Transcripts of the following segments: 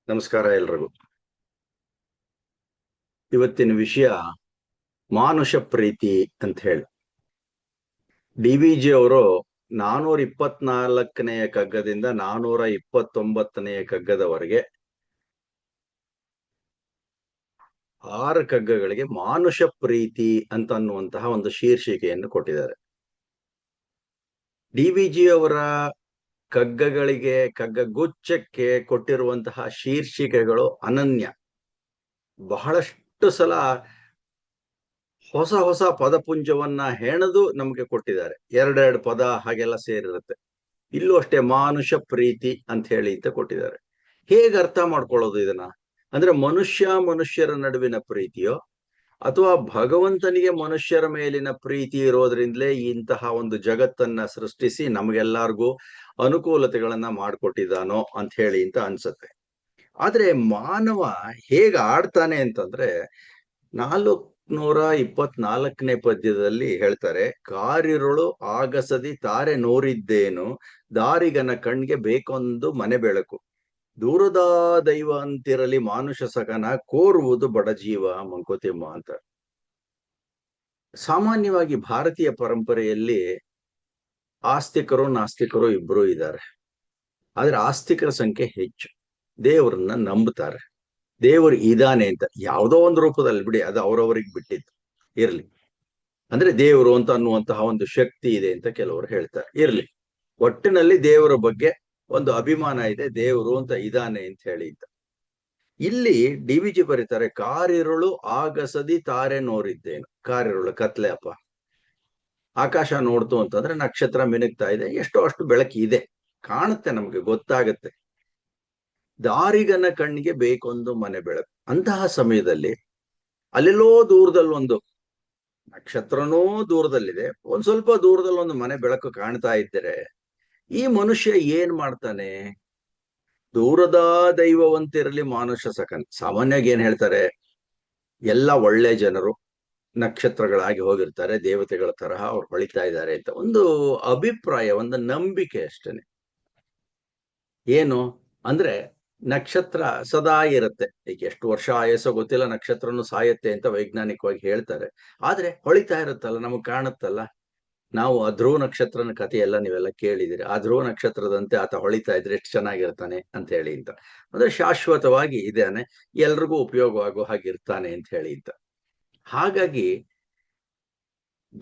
ನಮಸ್ಕಾರ ಎಲ್ರಿಗೂ. ಇವತ್ತಿನ ವಿಷಯ ಮಾನುಷ ಪ್ರೀತಿ ಅಂತ ಹೇಳಿ. DVG ಅವರು 424ನೆಯ ಕಗ್ಗದಿಂದ 429ನೆಯ ಕಗ್ಗದವರೆಗೆ 6 ಕಗ್ಗಗಳಿಗೆ ಮಾನುಷ ಪ್ರೀತಿ ಅಂತ ಅನ್ನುವಂತಹ ಒಂದು ಶೀರ್ಷಿಕೆಯನ್ನು ಕೊಟ್ಟಿದ್ದಾರೆ. DVG ಅವರ ಕಗ್ಗಗಳಿಗೆ, ಕಗ್ಗಗುಚ್ಛಕ್ಕೆ ಕೊಟ್ಟಿರುವಂತಹ ಶೀರ್ಷಿಕೆಗಳು ಅನನ್ಯ. ಬಹಳಷ್ಟು ಸಲ ಹೊಸ ಹೊಸ ಪದಪುಂಜವನ್ನ ಹೆಣೆದು ನಮಗೆ ಕೊಟ್ಟಿದ್ದಾರೆ. ಎರಡೆರಡು ಪದ ಹಾಗೆಲ್ಲ ಸೇರಿರುತ್ತೆ. ಇಲ್ಲೂ ಅಷ್ಟೇ ಮಾನುಷ ಪ್ರೀತಿ ಅಂತ ಹೇಳಿ ಅಂತ ಕೊಟ್ಟಿದ್ದಾರೆ. ಹೇಗೆ ಅರ್ಥ ಮಾಡ್ಕೊಳ್ಳೋದು ಇದನ್ನ? ಅಂದ್ರೆ ಮನುಷ್ಯರ ನಡುವಿನ ಪ್ರೀತಿಯೋ ಅಥವಾ ಭಗವಂತನಿಗೆ ಮನುಷ್ಯರ ಮೇಲಿನ ಪ್ರೀತಿ ಇರೋದ್ರಿಂದಲೇ ಇಂತಹ ಒಂದು ಜಗತ್ತನ್ನ ಸೃಷ್ಟಿಸಿ ನಮಗೆಲ್ಲರಿಗೂ ಅನುಕೂಲತೆಗಳನ್ನ ಮಾಡಿಕೊಟ್ಟಿದ್ದಾನೋ ಅಂತ ಹೇಳಿ ಅಂತ ಅನ್ಸುತ್ತೆ. ಆದ್ರೆ ಮಾನವ ಹೇಗೆ ಆಡ್ತಾನೆ ಅಂತಂದ್ರೆ 424ನೇ ಪದ್ಯದಲ್ಲಿ ಹೇಳ್ತಾರೆ, ಕಾರಿರುಳು ಆಗಸದಿ ತಾರೆ ನೋರಿದ್ದೇನು, ದಾರಿಗನ ಕಣ್ಗೆ ಬೇಕೊಂದು ಮನೆ ಬೆಳಕು, ದೂರದ ದೈವ ಅಂತಿರಲಿ ಮಾನುಷ ಸಗನ, ಕೋರುವುದು ಬಡಜೀವ ಮಂಕುತಿಮ್ಮ ಅಂತ. ಸಾಮಾನ್ಯವಾಗಿ ಭಾರತೀಯ ಪರಂಪರೆಯಲ್ಲಿ ಆಸ್ತಿಕರು ನಾಸ್ತಿಕರು ಇಬ್ರು ಇದ್ದಾರೆ. ಆದ್ರೆ ಆಸ್ತಿಕರ ಸಂಖ್ಯೆ ಹೆಚ್ಚು. ದೇವರನ್ನ ನಂಬುತ್ತಾರೆ, ದೇವರು ಇದಾನೆ ಅಂತ ಯಾವುದೋ ಒಂದು ರೂಪದಲ್ಲಿ, ಬಿಡಿ ಅದು ಅವರವರಿಗೆ ಬಿಟ್ಟಿದ್ದು ಇರ್ಲಿ. ಅಂದ್ರೆ ದೇವರು ಅಂತ ಅನ್ನುವಂತಹ ಒಂದು ಶಕ್ತಿ ಇದೆ ಅಂತ ಕೆಲವರು ಹೇಳ್ತಾರೆ, ಇರ್ಲಿ. ಒಟ್ಟಿನಲ್ಲಿ ದೇವರ ಬಗ್ಗೆ ಒಂದು ಅಭಿಮಾನ ಇದೆ, ದೇವರು ಅಂತ ಇದಾನೆ ಅಂತ ಹೇಳಿ ಅಂತ. ಇಲ್ಲಿ DVG ಬರೀತಾರೆ, ಕಾರಿರುಳು ಆಗಸದಿ ತಾರೆ ನೋರಿದ್ದೇನು. ಕಾರಿರುಳು ಕತ್ಲೆ ಅಪ್ಪ, ಆಕಾಶ ನೋಡ್ತು ಅಂತಂದ್ರೆ ನಕ್ಷತ್ರ ಮಿನುಗ್ತಾ ಇದೆ, ಎಷ್ಟೋ ಅಷ್ಟು ಬೆಳಕು ಇದೆ, ಕಾಣುತ್ತೆ, ನಮ್ಗೆ ಗೊತ್ತಾಗತ್ತೆ. ದಾರಿಗನ ಕಣ್ಣಿಗೆ ಬೇಕೊಂದು ಮನೆ ಬೆಳಕು. ಅಂತಹ ಸಮಯದಲ್ಲಿ ಅಲ್ಲೆಲ್ಲೋ ದೂರದಲ್ಲಿ ಒಂದು ನಕ್ಷತ್ರನೂ ದೂರದಲ್ಲಿದೆ, ಒಂದ್ ಸ್ವಲ್ಪ ದೂರದಲ್ಲಿ ಒಂದು ಮನೆ ಬೆಳಕು ಕಾಣ್ತಾ ಇದ್ದರೆ ಈ ಮನುಷ್ಯ ಏನ್ ಮಾಡ್ತಾನೆ? ದೂರದ ದೈವವಂತಿರಲಿ ಮಾನುಷ ಸಕನ್. ಸಾಮಾನ್ಯವಾಗಿ ಏನ್ ಹೇಳ್ತಾರೆ, ಎಲ್ಲ ಒಳ್ಳೆ ಜನರು ನಕ್ಷತ್ರಗಳಾಗಿ ಹೋಗಿರ್ತಾರೆ, ದೇವತೆಗಳ ತರಹ ಅವ್ರು ಹೊಳಿತಾ ಇದ್ದಾರೆ ಅಂತ ಒಂದು ಅಭಿಪ್ರಾಯ, ಒಂದು ನಂಬಿಕೆ ಅಷ್ಟೇನೆ. ಏನು ಅಂದ್ರೆ ನಕ್ಷತ್ರ ಸದಾ ಇರುತ್ತೆ. ಈಗ ಎಷ್ಟು ವರ್ಷ ಆಯಸ್ಸೋ ಗೊತ್ತಿಲ್ಲ, ನಕ್ಷತ್ರನು ಸಾಯತ್ತೆ ಅಂತ ವೈಜ್ಞಾನಿಕವಾಗಿ ಹೇಳ್ತಾರೆ. ಆದ್ರೆ ಹೊಳಿತಾ ಇರುತ್ತಲ್ಲ, ನಮಗ್ ಕಾಣುತ್ತಲ್ಲ. ನಾವು ಆ ಧ್ರುವ ನಕ್ಷತ್ರನ ಕಥೆಯೆಲ್ಲ ನೀವೆಲ್ಲ ಕೇಳಿದಿರಿ. ಆ ಧ್ರುವ ನಕ್ಷತ್ರದಂತೆ ಆತ ಹೊಳಿತಾ ಇದ್ರೆ ಎಷ್ಟು ಚೆನ್ನಾಗಿರ್ತಾನೆ ಅಂತ ಹೇಳಿ ಅಂತ. ಅಂದ್ರೆ ಶಾಶ್ವತವಾಗಿ ಇದಾನೆ, ಎಲ್ರಿಗೂ ಉಪಯೋಗವಾಗೋ ಹಾಗಿರ್ತಾನೆ ಅಂತ ಹೇಳಿ ಅಂತ. ಹಾಗಾಗಿ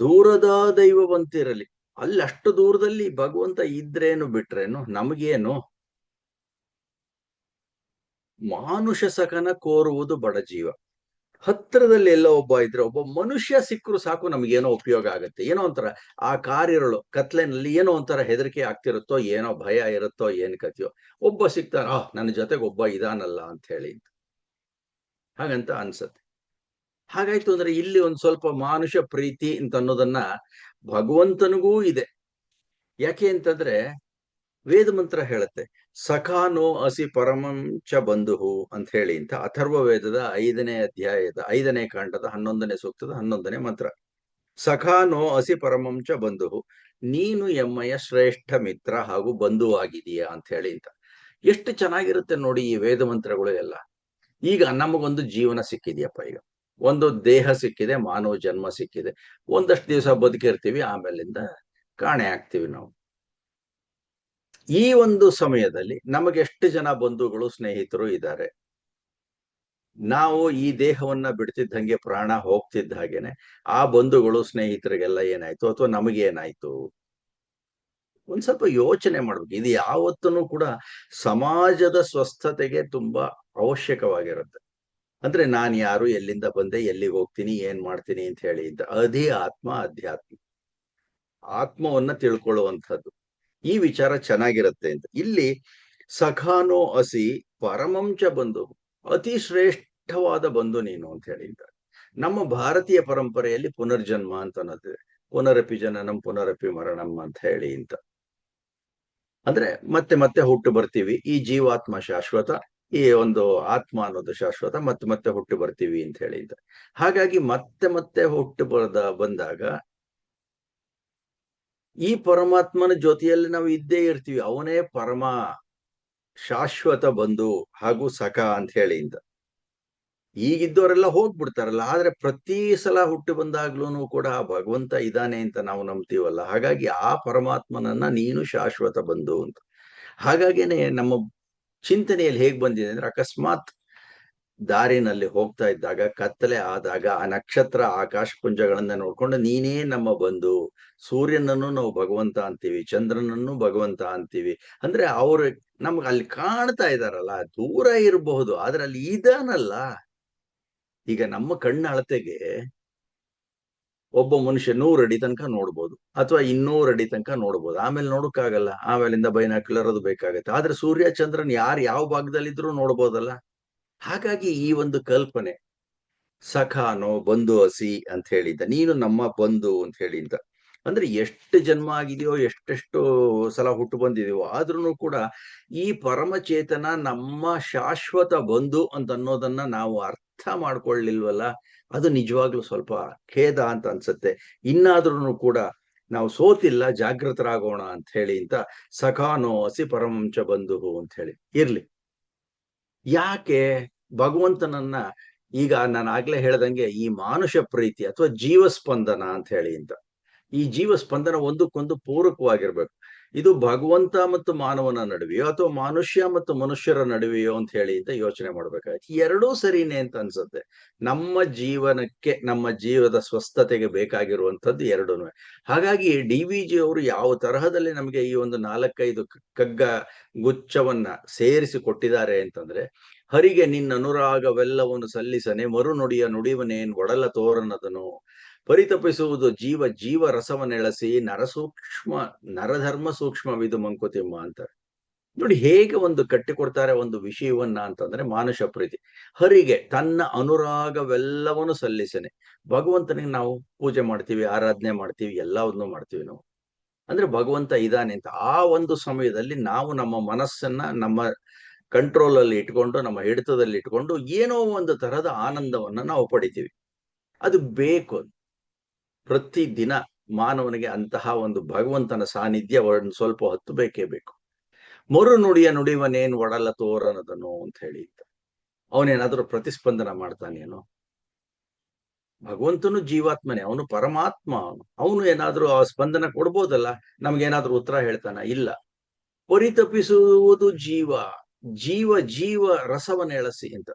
ದೂರದ ದೈವವಂತಿರಲಿ, ಅಲ್ಲಿ ಅಷ್ಟು ದೂರದಲ್ಲಿ ಭಗವಂತ ಇದ್ರೇನು ಬಿಟ್ರೇನು, ನಮಗೇನು? ಮಾನುಷ ಸಕನ ಕೋರುವುದು ಬಡ ಜೀವ. ಹತ್ತಿರದಲ್ಲಿ ಎಲ್ಲ ಒಬ್ಬ ಇದ್ರೆ, ಒಬ್ಬ ಮನುಷ್ಯ ಸಿಕ್ಕರು ಸಾಕು, ನಮ್ಗೇನೋ ಉಪಯೋಗ ಆಗತ್ತೆ. ಏನೋ ಒಂಥರ ಆ ಕಾರಿರಳು ಕತ್ಲೆನಲ್ಲಿ ಏನೋ ಒಂಥರ ಹೆದರಿಕೆ ಆಗ್ತಿರುತ್ತೋ, ಏನೋ ಭಯ ಇರುತ್ತೋ, ಏನ್ ಕಥೆಯೋ, ಒಬ್ಬ ಸಿಗ್ತಾನ, ನನ್ನ ಜೊತೆಗೆ ಒಬ್ಬ ಇದಾನಲ್ಲ ಅಂತ ಹೇಳಿ ಹಾಗಂತ ಅನ್ಸತ್ತೆ. ಹಾಗಾಯ್ತು ಅಂದ್ರೆ ಇಲ್ಲಿ ಒಂದ್ ಸ್ವಲ್ಪ ಮಾನುಷ ಪ್ರೀತಿ ಅಂತ ಅನ್ನೋದನ್ನ ಭಗವಂತನಿಗೂ ಇದೆ. ಯಾಕೆ ಅಂತಂದ್ರೆ ವೇದ ಮಂತ್ರ ಹೇಳುತ್ತೆ, ಸಖಾನೋ ಅಸಿ ಪರಮಂ ಚ ಬಂಧುಹು ಅಂತ ಹೇಳಿ ಅಂತ. ಅಥರ್ವ ವೇದದ 5ನೇ ಅಧ್ಯಾಯದ 5ನೇ ಕಾಂಡದ 11ನೇ ಸೂಕ್ತದ 11ನೇ ಮಂತ್ರ. ಸಖಾನೋ ಅಸಿ ಪರಮಂ ಚ ಬಂಧುಹು, ನೀನು ಎಮ್ಮಯ್ಯ ಶ್ರೇಷ್ಠ ಮಿತ್ರ ಹಾಗೂ ಬಂಧುವಾಗಿದೀಯಾ ಅಂತ ಹೇಳಿ ಅಂತ. ಎಷ್ಟು ಚೆನ್ನಾಗಿರುತ್ತೆ ನೋಡಿ ಈ ವೇದ ಮಂತ್ರಗಳು ಎಲ್ಲ. ಈಗ ನಮಗೊಂದು ಜೀವನ ಸಿಕ್ಕಿದೆಯಪ್ಪ, ಈಗ ಒಂದು ದೇಹ ಸಿಕ್ಕಿದೆ, ಮಾನವ ಜನ್ಮ ಸಿಕ್ಕಿದೆ, ಒಂದಷ್ಟು ದಿವಸ ಬದುಕಿರ್ತೀವಿ, ಆಮೇಲಿಂದ ಕಾಣೆ ಆಗ್ತೀವಿ ನಾವು. ಈ ಒಂದು ಸಮಯದಲ್ಲಿ ನಮಗೆ ಎಷ್ಟು ಜನ ಬಂಧುಗಳು ಸ್ನೇಹಿತರು ಇದ್ದಾರೆ. ನಾವು ಈ ದೇಹವನ್ನ ಬಿಡ್ತಿದ್ದಂಗೆ, ಪ್ರಾಣ ಹೋಗ್ತಿದ್ದ ಹಾಗೇನೆ ಆ ಬಂಧುಗಳು ಸ್ನೇಹಿತರಿಗೆಲ್ಲ ಏನಾಯ್ತು, ಅಥವಾ ನಮಗೇನಾಯ್ತು? ಒಂದ್ ಸ್ವಲ್ಪ ಯೋಚನೆ ಮಾಡ್ಬೇಕು. ಇದು ಯಾವತ್ತೂ ಕೂಡ ಸಮಾಜದ ಸ್ವಸ್ಥತೆಗೆ ತುಂಬಾ ಅವಶ್ಯಕವಾಗಿರುತ್ತೆ. ಅಂದ್ರೆ ನಾನು ಯಾರು, ಎಲ್ಲಿಂದ ಬಂದೆ, ಎಲ್ಲಿಗೆ ಹೋಗ್ತೀನಿ, ಏನ್ ಮಾಡ್ತೀನಿ ಅಂತ ಹೇಳಿ ಅಂತ. ಅದೇ ಆತ್ಮ, ಅಧ್ಯಾತ್ಮ, ಆತ್ಮವನ್ನ ತಿಳ್ಕೊಳ್ಳುವಂಥದ್ದು. ಈ ವಿಚಾರ ಚೆನ್ನಾಗಿರುತ್ತೆ ಅಂತ. ಇಲ್ಲಿ ಸಖಾನೋ ಅಸಿ ಪರಮಂಚ ಬಂಧು, ಅತಿ ಶ್ರೇಷ್ಠವಾದ ಬಂಧು ನೀನು ಅಂತ ಹೇಳಿ. ನಮ್ಮ ಭಾರತೀಯ ಪರಂಪರೆಯಲ್ಲಿ ಪುನರ್ಜನ್ಮ ಅಂತ ಅನ್ನೋದಿದೆ. ಪುನರಪಿ ಜನನಂ ಪುನರಪಿ ಮರಣಂ ಅಂತ ಹೇಳಿ ಅಂತ. ಅಂದ್ರೆ ಮತ್ತೆ ಮತ್ತೆ ಹುಟ್ಟು ಬರ್ತೀವಿ, ಈ ಜೀವಾತ್ಮ ಶಾಶ್ವತ, ಈ ಒಂದು ಆತ್ಮ ಅನ್ನೋದು ಶಾಶ್ವತ, ಮತ್ತೆ ಮತ್ತೆ ಹುಟ್ಟು ಬರ್ತೀವಿ ಅಂತ ಹೇಳಿ ಅಂತ. ಹಾಗಾಗಿ ಮತ್ತೆ ಮತ್ತೆ ಹುಟ್ಟು ಬಂದಾಗ ಈ ಪರಮಾತ್ಮನ ಜೊತೆಯಲ್ಲಿ ನಾವು ಇದ್ದೇ ಇರ್ತೀವಿ. ಅವನೇ ಪರಮ, ಶಾಶ್ವತ ಬಂಧು ಹಾಗೂ ಸಖ ಅಂತ ಹೇಳಿ ಅಂತ. ಈಗಿದ್ದವರೆಲ್ಲ ಹೋಗ್ಬಿಡ್ತಾರಲ್ಲ, ಆದ್ರೆ ಪ್ರತಿ ಸಲ ಹುಟ್ಟು ಬಂದಾಗ್ಲೂ ಕೂಡ ಆ ಭಗವಂತ ಇದ್ದಾನೆ ಅಂತ ನಾವು ನಂಬ್ತೀವಲ್ಲ, ಹಾಗಾಗಿ ಆ ಪರಮಾತ್ಮನನ್ನ ನೀನು ಶಾಶ್ವತ ಬಂಧು ಅಂತ. ಹಾಗಾಗೇನೆ ನಮ್ಮ ಚಿಂತನೆಯಲ್ಲಿ ಹೇಗ್ ಬಂದಿದೆ ಅಂದ್ರೆ, ಅಕಸ್ಮಾತ್ ದಾರಿನಲ್ಲಿ ಹೋಗ್ತಾ ಇದ್ದಾಗ ಕತ್ತಲೆ ಆದಾಗ ಆ ನಕ್ಷತ್ರ ಆಕಾಶ ಪುಂಜಗಳನ್ನ ನೋಡ್ಕೊಂಡು ನೀನೇ ನಮ್ಮ ಬಂಧು, ಸೂರ್ಯನನ್ನು ನಾವು ಭಗವಂತ ಅಂತೀವಿ, ಚಂದ್ರನನ್ನು ಭಗವಂತ ಅಂತೀವಿ. ಅಂದ್ರೆ ಅವ್ರು ನಮ್ಗೆ ಅಲ್ಲಿ ಕಾಣ್ತಾ ಇದಾರಲ್ಲ, ದೂರ ಇರಬಹುದು ಆದ್ರೆ ಅಲ್ಲಿ ಇದಾನಲ್ಲ. ಈಗ ನಮ್ಮ ಕಣ್ಣ ಅಳತೆಗೆ ಒಬ್ಬ ಮನುಷ್ಯ 100 ಅಡಿ ತನಕ ನೋಡ್ಬೋದು, ಅಥವಾ 200 ಅಡಿ ತನಕ ನೋಡ್ಬೋದು, ಆಮೇಲೆ ನೋಡಕ್ಕಾಗಲ್ಲ, ಆಮೇಲಿಂದ ಬೈನಾಕ್ಯುಲರ್ ಅದು ಬೇಕಾಗತ್ತೆ. ಆದ್ರೆ ಸೂರ್ಯ ಚಂದ್ರನ್ ಯಾರು ಯಾವ ಭಾಗದಲ್ಲಿದ್ರು ನೋಡ್ಬೋದಲ್ಲ. ಹಾಗಾಗಿ ಈ ಒಂದು ಕಲ್ಪನೆ, ಸಖಾನೋ ಬಂಧು ಹಸಿ ಅಂತ ಹೇಳಿದ್ದ, ನೀನು ನಮ್ಮ ಬಂಧು ಅಂತ ಹೇಳಿದ್ದ. ಅಂದ್ರೆ ಎಷ್ಟು ಜನ್ಮ ಆಗಿದೆಯೋ, ಎಷ್ಟೆಷ್ಟು ಸಲ ಹುಟ್ಟು ಬಂದಿದೆಯೋ, ಆದ್ರೂ ಕೂಡ ಈ ಪರಮಚೇತನ ನಮ್ಮ ಶಾಶ್ವತ ಬಂಧು ಅಂತ ಅನ್ನೋದನ್ನ ನಾವು ಅರ್ಥ ಮಾಡ್ಕೊಳ್ಳಿಲ್ವಲ್ಲ. ಅದು ನಿಜವಾಗ್ಲೂ ಸ್ವಲ್ಪ ಖೇದ ಅಂತ ಅನ್ಸುತ್ತೆ. ಇನ್ನಾದ್ರೂ ಕೂಡ ನಾವು ಸೋತಿಲ್ಲ, ಜಾಗೃತರಾಗೋಣ ಅಂತ ಹೇಳಿ ಅಂತ ಸಖಾನೋ ಹಸಿ ಪರಮಂಚ ಬಂಧು ಅಂತ ಹೇಳಿ ಇರ್ಲಿ. ಯಾಕೆ ಭಗವಂತನನ್ನ, ಈಗ ನಾನು ಆಗ್ಲೇ ಹೇಳ್ದಂಗೆ ಈ ಮಾನುಷ ಪ್ರೀತಿ ಅಥವಾ ಜೀವಸ್ಪಂದನ ಅಂತ ಹೇಳಿ ಅಂತ, ಈ ಜೀವಸ್ಪಂದನ ಒಂದಕ್ಕೊಂದು ಪೂರಕವಾಗಿರ್ಬೇಕು. ಇದು ಭಗವಂತ ಮತ್ತು ಮಾನವನ ನಡುವೆಯೋ ಅಥವಾ ಮನುಷ್ಯ ಮತ್ತು ಮನುಷ್ಯರ ನಡುವೆಯೋ ಅಂತ ಹೇಳಿ ಅಂತ ಯೋಚನೆ ಮಾಡ್ಬೇಕಾಯ್ತು. ಎರಡೂ ಸರಿನೇ ಅಂತ ಅನ್ಸುತ್ತೆ. ನಮ್ಮ ಜೀವನಕ್ಕೆ, ನಮ್ಮ ಜೀವದ ಸ್ವಸ್ಥತೆಗೆ ಬೇಕಾಗಿರುವಂತದ್ದು ಎರಡೂ. ಹಾಗಾಗಿ ಡಿ ವಿ ಜಿ ಅವರು ಯಾವ ತರಹದಲ್ಲಿ ನಮಗೆ ಈ ಒಂದು 4-5 ಕಗ್ಗ ಗುಚ್ಛವನ್ನ ಸೇರಿಸಿ ಕೊಟ್ಟಿದ್ದಾರೆ ಅಂತಂದ್ರೆ, ಹರಿಗೆ ನಿನ್ನ ಅನುರಾಗವೆಲ್ಲವನ್ನು ಸಲ್ಲಿಸನೆ, ಮರುನುಡಿಯ ನುಡಿವನೇನ್ ಒಡಲ ತೋರನದನು, ಪರಿತಪಿಸುವುದು ಜೀವ ಜೀವ ರಸವನ್ನೆಳಸಿ, ನರಧರ್ಮ ಸೂಕ್ಷ್ಮವಿದು ಮಂಕುತಿಮ್ಮ ಅಂತಾರೆ. ನೋಡಿ ಹೇಗೆ ಒಂದು ಕಟ್ಟಿಕೊಡ್ತಾರೆ ಒಂದು ವಿಷಯವನ್ನ ಅಂತಂದ್ರೆ, ಮಾನುಷ ಪ್ರೀತಿ. ಹರಿಗೆ ತನ್ನ ಅನುರಾಗವೆಲ್ಲವನ್ನು ಸಲ್ಲಿಸನೆ, ಭಗವಂತನಿಗೆ ನಾವು ಪೂಜೆ ಮಾಡ್ತೀವಿ, ಆರಾಧನೆ ಮಾಡ್ತೀವಿ, ಎಲ್ಲವನ್ನೂ ಮಾಡ್ತೀವಿ ನಾವು. ಅಂದ್ರೆ ಭಗವಂತ ಇದ್ದಾನೆ ಅಂತ ಆ ಒಂದು ಸಮಯದಲ್ಲಿ ನಾವು ನಮ್ಮ ಮನಸ್ಸನ್ನ ನಮ್ಮ ಕಂಟ್ರೋಲ್ ಅಲ್ಲಿ ಇಟ್ಕೊಂಡು, ನಮ್ಮ ಹಿಡಿತದಲ್ಲಿ ಇಟ್ಕೊಂಡು ಏನೋ ಒಂದು ತರಹದ ಆನಂದವನ್ನ ನಾವು ಪಡಿತೀವಿ. ಅದು ಬೇಕು. ಪ್ರತಿ ದಿನ ಮಾನವನಿಗೆ ಅಂತಹ ಒಂದು ಭಗವಂತನ ಸಾನ್ನಿಧ್ಯ ಒಂದು ಸ್ವಲ್ಪ ಹೊತ್ತು ಬೇಕೇ ಬೇಕು. ಮರು ನುಡಿಯ ನುಡಿವನೇನ್ ಒಡಲ ತೋರನದನು ಅಂತ ಹೇಳಿ, ಅವನೇನಾದ್ರೂ ಪ್ರತಿಸ್ಪಂದನ ಮಾಡ್ತಾನೇನೋ? ಭಗವಂತನು ಜೀವಾತ್ಮನೇ, ಅವನು ಪರಮಾತ್ಮ, ಅವನು ಏನಾದ್ರೂ ಆ ಸ್ಪಂದನ ಕೊಡ್ಬೋದಲ್ಲ, ನಮ್ಗೇನಾದ್ರೂ ಉತ್ತರ ಹೇಳ್ತಾನ? ಇಲ್ಲ. ಪರಿತಪಿಸುವುದು ಜೀವ ಜೀವ ಜೀವ ರಸವನ್ನೆಳಸಿ ಅಂತ.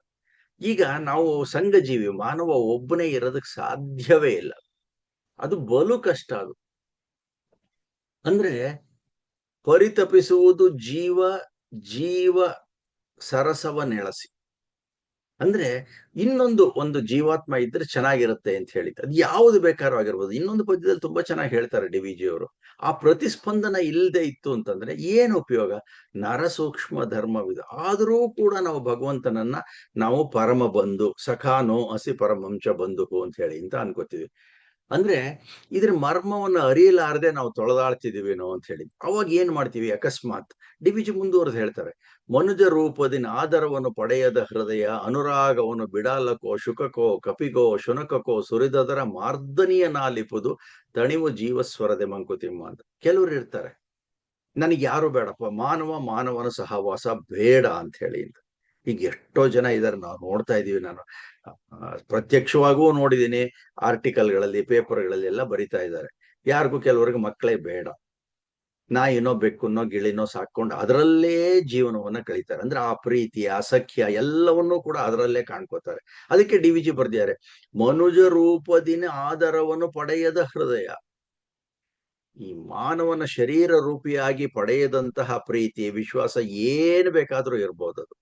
ಈಗ ನಾವು ಸಂಘಜೀವಿ, ಮಾನವ ಒಬ್ಬನೇ ಇರೋದಕ್ಕೆ ಸಾಧ್ಯವೇ ಇಲ್ಲ, ಅದು ಬಲು ಕಷ್ಟ. ಅದು ಅಂದ್ರೆ ಪರಿತಪಿಸುವುದು ಜೀವ ಜೀವ ಸರಸವನ್ನೆಳಸಿ, ಅಂದ್ರೆ ಒಂದು ಜೀವಾತ್ಮ ಇದ್ರೆ ಚೆನ್ನಾಗಿರುತ್ತೆ ಅಂತ ಹೇಳಿ. ಅದು ಯಾವುದು ಬೇಕಾದ್ರೂ ಆಗಿರ್ಬೋದು. ಇನ್ನೊಂದು ಪದ್ಯದಲ್ಲಿ ತುಂಬಾ ಚೆನ್ನಾಗಿ ಹೇಳ್ತಾರೆ ಡಿ ವಿ ಜಿ ಅವರು, ಆ ಪ್ರತಿಸ್ಪಂದನ ಇಲ್ಲದೆ ಇತ್ತು ಅಂತಂದ್ರೆ ಏನು ಉಪಯೋಗ? ನರಸೂಕ್ಷ್ಮ ಧರ್ಮವಿದು. ಆದರೂ ಕೂಡ ನಾವು ಭಗವಂತನನ್ನ ನಾವು ಪರಮ ಬಂಧು, ಸಖಾನೋ ಹಸಿ ಪರಮಂಶ ಬಂಧು ಅಂತ ಹೇಳಿ ಅಂತ ಅನ್ಕೋತೀವಿ. ಅಂದ್ರೆ ಇದ್ರ ಮರ್ಮವನ್ನು ಅರಿಯಲಾರದೆ ನಾವು ತೊಳೆದಾಡ್ತಿದೀವೇನೋ ಅಂತ ಹೇಳಿ. ಅವಾಗ ಏನ್ ಮಾಡ್ತೀವಿ? ಅಕಸ್ಮಾತ್ ಡಿ ವಿ ಜಿ ಮುಂದುವರೆದು ಹೇಳ್ತಾರೆ, ಮನುಜ ರೂಪದಿನ ಆದರವನ್ನು ಪಡೆಯದ ಹೃದಯ, ಅನುರಾಗವನ್ನು ಬಿಡಾಲಕೋ ಶುಕಕೋ ಕಪಿಗೋ ಶುನಕಕೋ ಸುರಿದದರ ಮಾರ್ದನಿಯ ನಾಲಿಪುದು, ತಣಿವು ಜೀವಸ್ವರದೆ ಮಂಕುತಿಮ್ಮ ಅಂತ. ಕೆಲವರು ಇರ್ತಾರೆ, ನನಗೆ ಯಾರು ಬೇಡಪ್ಪ, ಮಾನವನ ಸಹವಾಸ ಬೇಡ ಅಂತ ಹೇಳಿ ಅಂತ. ಈಗ ಎಷ್ಟೋ ಜನ ಇದಾರೆ, ನಾವು ನೋಡ್ತಾ ಇದೀವಿ. ನಾನು ಪ್ರತ್ಯಕ್ಷವಾಗೂ ನೋಡಿದೀನಿ, ಆರ್ಟಿಕಲ್ಗಳಲ್ಲಿ, ಪೇಪರ್ಗಳಲ್ಲಿ ಎಲ್ಲ ಬರಿತಾ ಇದ್ದಾರೆ. ಯಾರಿಗೂ ಕೆಲವರಿಗೆ ಮಕ್ಕಳೇ ಬೇಡ, ನಾಯಿನೋ ಬೆಕ್ಕನ್ನೋ ಗಿಳಿನೋ ಸಾಕೊಂಡು ಅದರಲ್ಲೇ ಜೀವನವನ್ನ ಕಳೀತಾರೆ. ಅಂದ್ರೆ ಆ ಪ್ರೀತಿ, ಆ ಸಖ್ಯ ಎಲ್ಲವನ್ನೂ ಕೂಡ ಅದರಲ್ಲೇ ಕಾಣ್ಕೋತಾರೆ. ಅದಕ್ಕೆ ಡಿ ವಿ ಜಿ ಬರ್ದಿದ್ದಾರೆ, ಮನುಜ ರೂಪದಿನ ಆದರವನ್ನು ಪಡೆಯದ ಹೃದಯ. ಈ ಮಾನವನ ಶರೀರ ರೂಪಿಯಾಗಿ ಪಡೆಯದಂತಹ ಪ್ರೀತಿ, ವಿಶ್ವಾಸ ಏನು ಬೇಕಾದ್ರೂ ಇರ್ಬೋದು, ಅದು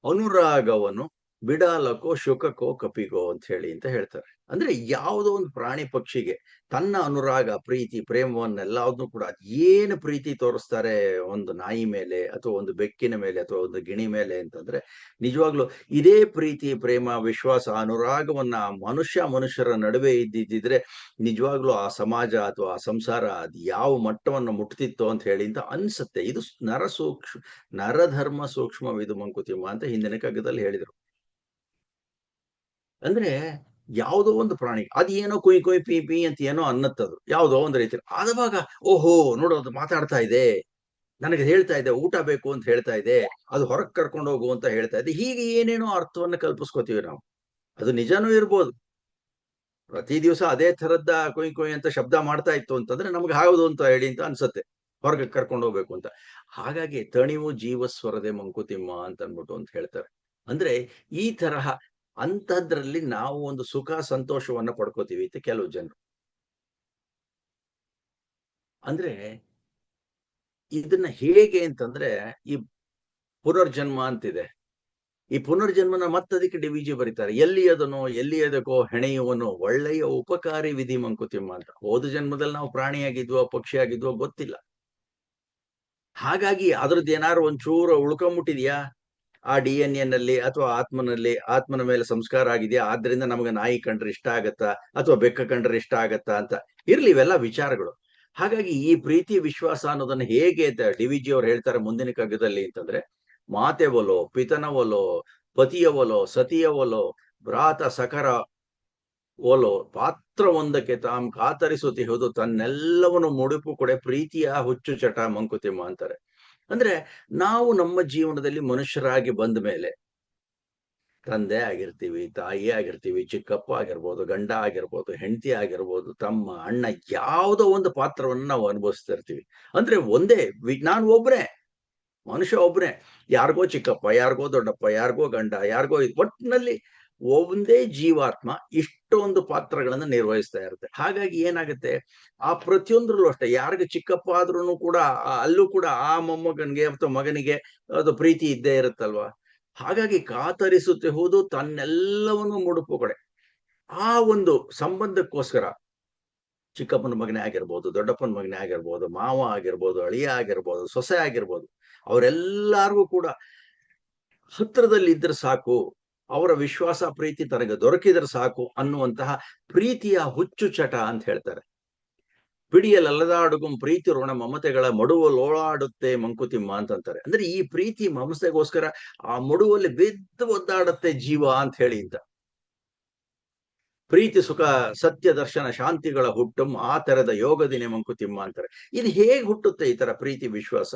ಅನುರಾಗವನ್ನು ಬಿಡಾಲಕೋ ಶುಕಕೋ ಕಪಿಗೋ ಅಂತ ಹೇಳಿ ಅಂತ ಹೇಳ್ತಾರೆ. ಅಂದ್ರೆ ಯಾವುದೋ ಒಂದು ಪ್ರಾಣಿ ಪಕ್ಷಿಗೆ ತನ್ನ ಅನುರಾಗ, ಪ್ರೀತಿ, ಪ್ರೇಮವನ್ನೆಲ್ಲದನ್ನು ಕೂಡ, ಏನು ಪ್ರೀತಿ ತೋರಿಸ್ತಾರೆ ಒಂದು ನಾಯಿ ಮೇಲೆ ಅಥವಾ ಒಂದು ಬೆಕ್ಕಿನ ಮೇಲೆ ಅಥವಾ ಒಂದು ಗಿಣಿ ಮೇಲೆ ಅಂತಂದ್ರೆ, ನಿಜವಾಗ್ಲೂ ಇದೇ ಪ್ರೀತಿ, ಪ್ರೇಮ, ವಿಶ್ವಾಸ, ಅನುರಾಗವನ್ನ ಮನುಷ್ಯರ ನಡುವೆ ಇದ್ದಿದ್ರೆ ನಿಜವಾಗ್ಲೂ ಆ ಸಮಾಜ ಅಥವಾ ಆ ಸಂಸಾರ ಅದು ಯಾವ ಮಟ್ಟವನ್ನು ಮುಟ್ತಿತ್ತು ಅಂತ ಹೇಳಿ ಅಂತ ಅನ್ಸುತ್ತೆ. ಇದು ನರಧರ್ಮ ಸೂಕ್ಷ್ಮವಿದು ಮಂಕುತಿಮ್ಮ ಅಂತ ಹಿಂದಿನ ಕಗ್ಗದಲ್ಲಿ ಹೇಳಿದ್ರು. ಅಂದ್ರೆ ಯಾವುದೋ ಒಂದು ಪ್ರಾಣಿ ಅದೇನೋ ಕುಯ್ ಕುಯ್ ಪಿ ಅಂತ ಏನೋ ಅನ್ನತ್ತದು, ಯಾವುದೋ ಒಂದು ರೀತಿ ಆದವಾಗ, ಓಹೋ ನೋಡೋದು ಮಾತಾಡ್ತಾ ಇದೆ, ನನಗೆ ಹೇಳ್ತಾ ಇದೆ ಊಟ ಬೇಕು ಅಂತ ಹೇಳ್ತಾ ಇದೆ, ಅದು ಹೊರಗೆ ಕರ್ಕೊಂಡು ಹೋಗು ಅಂತ ಹೇಳ್ತಾ ಇದೆ. ಹೀಗೆ ಏನೇನೋ ಅರ್ಥವನ್ನ ಕಲ್ಪಿಸ್ಕೋತೀವಿ ನಾವು. ಅದು ನಿಜಾನೂ ಇರ್ಬೋದು. ಪ್ರತಿ ದಿವಸ ಅದೇ ತರದ್ದ ಕೊಯ್ ಕೊಯ್ ಅಂತ ಶಬ್ದ ಮಾಡ್ತಾ ಇತ್ತು ಅಂತಂದ್ರೆ ನಮ್ಗೆ ಹೌದು ಅಂತ ಹೇಳಿ ಅಂತ ಅನ್ಸತ್ತೆ, ಹೊರಗೆ ಕರ್ಕೊಂಡು ಹೋಗ್ಬೇಕು ಅಂತ. ಹಾಗಾಗಿ ತಣಿವು ಜೀವಸ್ವರದೆ ಮಂಕುತಿಮ್ಮ ಅಂತ ಅನ್ಬಿಟ್ಟು ಅಂತ ಹೇಳ್ತಾರೆ. ಅಂದ್ರೆ ಈ ತರಹ ಅಂತದ್ರಲ್ಲಿ ನಾವು ಒಂದು ಸುಖ ಸಂತೋಷವನ್ನ ಪಡ್ಕೋತೀವಿ ಅಂತ ಕೆಲವು ಜನರು. ಅಂದ್ರೆ ಇದನ್ನ ಹೇಗೆ ಅಂತಂದ್ರೆ, ಈ ಪುನರ್ಜನ್ಮ ಅಂತಿದೆ. ಈ ಪುನರ್ಜನ್ಮನ ಮತ್ತದಕ್ಕೆ ಡಿವಿಜಿ ಬರೀತಾರೆ. ಎಲ್ಲಿಯದನೋ ಎಲ್ಲಿಯದಕ್ಕೋ ಹೆಣೆಯುವನು ಒಳ್ಳೆಯ ಉಪಕಾರಿ ವಿಧಿ ಮಂಕುತಿಮ್ಮ ಅಂತ. ಹೋದ ಜನ್ಮದಲ್ಲಿ ನಾವು ಪ್ರಾಣಿಯಾಗಿದ್ವೋ ಪಕ್ಷಿಯಾಗಿದ್ವೋ ಗೊತ್ತಿಲ್ಲ. ಹಾಗಾಗಿ ಅದ್ರದ್ದು ಏನಾದ್ರು ಒಂಚೂರು ಉಳ್ಕೊಂಬಿಟ್ಟಿದ್ಯಾ ಆ DNA ನಲ್ಲಿ ಅಥವಾ ಆತ್ಮನಲ್ಲಿ, ಆತ್ಮನ ಮೇಲೆ ಸಂಸ್ಕಾರ ಆಗಿದೆಯಾ, ಆದ್ರಿಂದ ನಮ್ಗೆ ನಾಯಿ ಕಂಡ್ರೆ ಇಷ್ಟ ಆಗತ್ತಾ ಅಥವಾ ಬೆಕ್ಕ ಕಂಡ್ರೆ ಇಷ್ಟ ಆಗತ್ತಾ ಅಂತ ಇರ್ಲಿ, ಇವೆಲ್ಲ ವಿಚಾರಗಳು. ಹಾಗಾಗಿ ಈ ಪ್ರೀತಿ ವಿಶ್ವಾಸ ಅನ್ನೋದನ್ನ ಹೇಗೆ ಡಿವಿಜಿ ಅವ್ರು ಹೇಳ್ತಾರೆ ಮುಂದಿನ ಕಗ್ಗದಲ್ಲಿ ಅಂತಂದ್ರೆ, ಮಾತೆ ಒಲೋ ಪಿತನ ಒಲೋ ಪತಿಯ ಒಲೋ ಸತಿಯ ಒಲೋ ಭ್ರಾತ ಸಖರ ಓಲೋ ಪಾತ್ರವೊಂದಕ್ಕೆ ತಾಂ ಕಾತರಿಸುತ್ತಿಹುದು ತನ್ನೆಲ್ಲವನ್ನು ಮುಡುಪು ಕೊಡೆ ಪ್ರೀತಿಯ ಹುಚ್ಚು ಚಟ ಮಂಕುತಿಮ್ಮ ಅಂತಾರೆ. ಅಂದ್ರೆ ನಾವು ನಮ್ಮ ಜೀವನದಲ್ಲಿ ಮನುಷ್ಯರಾಗಿ ಬಂದ ಮೇಲೆ ತಂದೆ ಆಗಿರ್ತೀವಿ, ತಾಯಿ ಆಗಿರ್ತೀವಿ, ಚಿಕ್ಕಪ್ಪ ಆಗಿರ್ಬೋದು, ಗಂಡ ಆಗಿರ್ಬೋದು, ಹೆಂಡತಿ ಆಗಿರ್ಬೋದು, ತಮ್ಮ ಅಣ್ಣ, ಯಾವುದೋ ಒಂದು ಪಾತ್ರವನ್ನು ನಾವು ಅನುಭವಿಸ್ತಾ ಇರ್ತೀವಿ. ಅಂದ್ರೆ ಒಂದೇ ನಾನು ಒಬ್ನೇ ಮನುಷ್ಯ, ಒಬ್ನೇ. ಯಾರಿಗೋ ಚಿಕ್ಕಪ್ಪ, ಯಾರಿಗೋ ದೊಡ್ಡಪ್ಪ, ಯಾರಿಗೋ ಗಂಡ, ಯಾರಿಗೋ ಒಟ್ಟಿನಲ್ಲಿ ಒಂದೇ ಜೀವಾತ್ಮ ಇಷ್ಟೊಂದು ಪಾತ್ರಗಳನ್ನ ನಿರ್ವಹಿಸ್ತಾ ಇರುತ್ತೆ. ಹಾಗಾಗಿ ಏನಾಗುತ್ತೆ, ಆ ಪ್ರತಿಯೊಂದ್ರಲ್ಲೂ ಅಷ್ಟೇ ಯಾರಿಗೆ ಚಿಕ್ಕಪ್ಪ ಆದ್ರೂ ಕೂಡ ಅಲ್ಲೂ ಕೂಡ ಆ ಮೊಮ್ಮಗನಿಗೆ ಅಥವಾ ಮಗನಿಗೆ ಅದು ಪ್ರೀತಿ ಇದ್ದೇ ಇರುತ್ತಲ್ವಾ. ಹಾಗಾಗಿ ಕಾತರಿಸುತ್ತಿರುವುದು ತನ್ನೆಲ್ಲವನ್ನು ಮುಡುಪು ಕಡೆ ಆ ಒಂದು ಸಂಬಂಧಕ್ಕೋಸ್ಕರ, ಚಿಕ್ಕಪ್ಪನ ಮಗನೇ ಆಗಿರ್ಬೋದು, ದೊಡ್ಡಪ್ಪನ ಮಗನೇ ಆಗಿರ್ಬೋದು, ಮಾವ ಆಗಿರ್ಬೋದು, ಅಳಿಯ ಆಗಿರ್ಬೋದು, ಸೊಸೆ ಆಗಿರ್ಬೋದು, ಅವರೆಲ್ಲರಿಗೂ ಕೂಡ ಹತ್ರದಲ್ಲಿ ಇದ್ರೆ ಸಾಕು, ಅವರ ವಿಶ್ವಾಸ ಪ್ರೀತಿ ತನಗೆ ದೊರಕಿದ್ರೆ ಸಾಕು ಅನ್ನುವಂತಹ ಪ್ರೀತಿಯ ಹುಚ್ಚು ಚಟ ಅಂತ ಹೇಳ್ತಾರೆ. ಪಿಡಿಯಲಲ್ಲದಾಡುಗುಂ ಪ್ರೀತಿ ಋಣ ಮಮತೆಗಳ ಮಡುವಲೋಳಾಡುತ್ತೆ ಮಂಕುತಿಮ್ಮ ಅಂತಂತಾರೆ. ಅಂದ್ರೆ ಈ ಪ್ರೀತಿ ಮಮತೆಗೋಸ್ಕರ ಆ ಮಡುವಲ್ಲಿ ಬಿದ್ದು ಒದ್ದಾಡುತ್ತೆ ಜೀವ ಅಂತ ಹೇಳಿ ಅಂತ. ಪ್ರೀತಿ ಸುಖ ಸತ್ಯ ದರ್ಶನ ಶಾಂತಿಗಳ ಹುಟ್ಟುಂ ಆ ತರದ ಯೋಗದಿನೇ ಮಂಕುತಿಮ್ಮ ಅಂತಾರೆ. ಇದು ಹೇಗೆ ಹುಟ್ಟುತ್ತೆ ಈ ತರ ಪ್ರೀತಿ ವಿಶ್ವಾಸ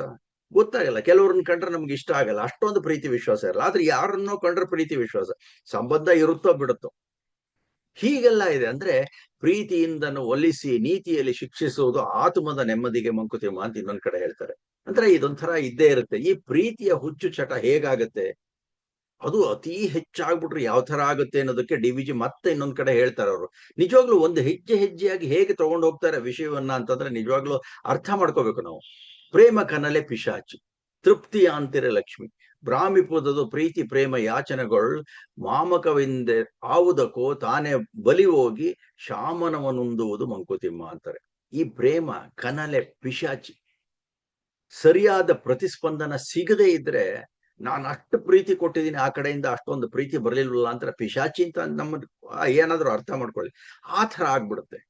ಗೊತ್ತಾಗಲ್ಲ. ಕೆಲವ್ರನ್ನ ಕಂಡ್ರೆ ನಮ್ಗೆ ಇಷ್ಟ ಆಗಲ್ಲ, ಅಷ್ಟೊಂದು ಪ್ರೀತಿ ವಿಶ್ವಾಸ ಇರಲ್ಲ. ಆದ್ರೆ ಯಾರನ್ನೋ ಕಂಡ್ರೆ ಪ್ರೀತಿ ವಿಶ್ವಾಸ, ಸಂಬಂಧ ಇರುತ್ತೋ ಬಿಡುತ್ತೋ, ಹೀಗೆಲ್ಲ ಇದೆ. ಅಂದ್ರೆ ಪ್ರೀತಿಯಿಂದನು ಒಲಿಸಿ ನೀತಿಯಲ್ಲಿ ಶಿಕ್ಷಿಸುವುದು ಆತ್ಮದ ನೆಮ್ಮದಿಗೆ ಮಂಕುತಿಮ್ಮ ಅಂತ ಇನ್ನೊಂದ್ ಕಡೆ ಹೇಳ್ತಾರೆ. ಅಂದ್ರೆ ಇದೊಂಥರ ಇದ್ದೇ ಇರುತ್ತೆ. ಈ ಪ್ರೀತಿಯ ಹುಚ್ಚು ಚಟ ಹೇಗಾಗತ್ತೆ, ಅದು ಅತಿ ಹೆಚ್ಚಾಗ್ಬಿಟ್ರೆ ಯಾವ ತರ ಆಗುತ್ತೆ ಅನ್ನೋದಕ್ಕೆ ಡಿವಿಜಿ ಮತ್ತೆ ಇನ್ನೊಂದ್ ಕಡೆ ಹೇಳ್ತಾರೆ ಅವರು. ನಿಜವಾಗ್ಲೂ ಒಂದು ಹೆಜ್ಜೆ ಹೆಜ್ಜೆಯಾಗಿ ಹೇಗೆ ತಗೊಂಡು ಹೋಗ್ತಾರೆ ವಿಷಯವನ್ನ ಅಂತಂದ್ರೆ ನಿಜವಾಗ್ಲೂ ಅರ್ಥ ಮಾಡ್ಕೋಬೇಕು ನಾವು. ಪ್ರೇಮ ಕನಲೆ ಪಿಶಾಚಿ ತೃಪ್ತಿ ಅಂತಿರೆ ಲಕ್ಷ್ಮಿ ಬ್ರಾಹ್ಮಿಪುದದು ಪ್ರೀತಿ ಪ್ರೇಮ ಯಾಚನೆಗಳು ಮಾಮಕವಿಂದೆ ಆವುದಕ್ಕೋ ತಾನೇ ಬಲಿ ಹೋಗಿ ಶಾಮನವನುಂದುವುದು ಮಂಕುತಿಮ್ಮ ಅಂತಾರೆ. ಈ ಪ್ರೇಮ ಕನಲೆ ಪಿಶಾಚಿ, ಸರಿಯಾದ ಪ್ರತಿಸ್ಪಂದನ ಸಿಗದೆ ಇದ್ರೆ, ನಾನು ಅಷ್ಟು ಪ್ರೀತಿ ಕೊಟ್ಟಿದ್ದೀನಿ ಆ ಕಡೆಯಿಂದ ಅಷ್ಟೊಂದು ಪ್ರೀತಿ ಬರ್ಲಿಲ್ವಲ್ಲ ಅಂತ ಪಿಶಾಚಿ ಅಂತ ನಮ್ಮ ಏನಾದ್ರೂ ಅರ್ಥ ಮಾಡ್ಕೊಳ್ಳಿ. ಆ ತರ ಆಗ್ಬಿಡುತ್ತೆ.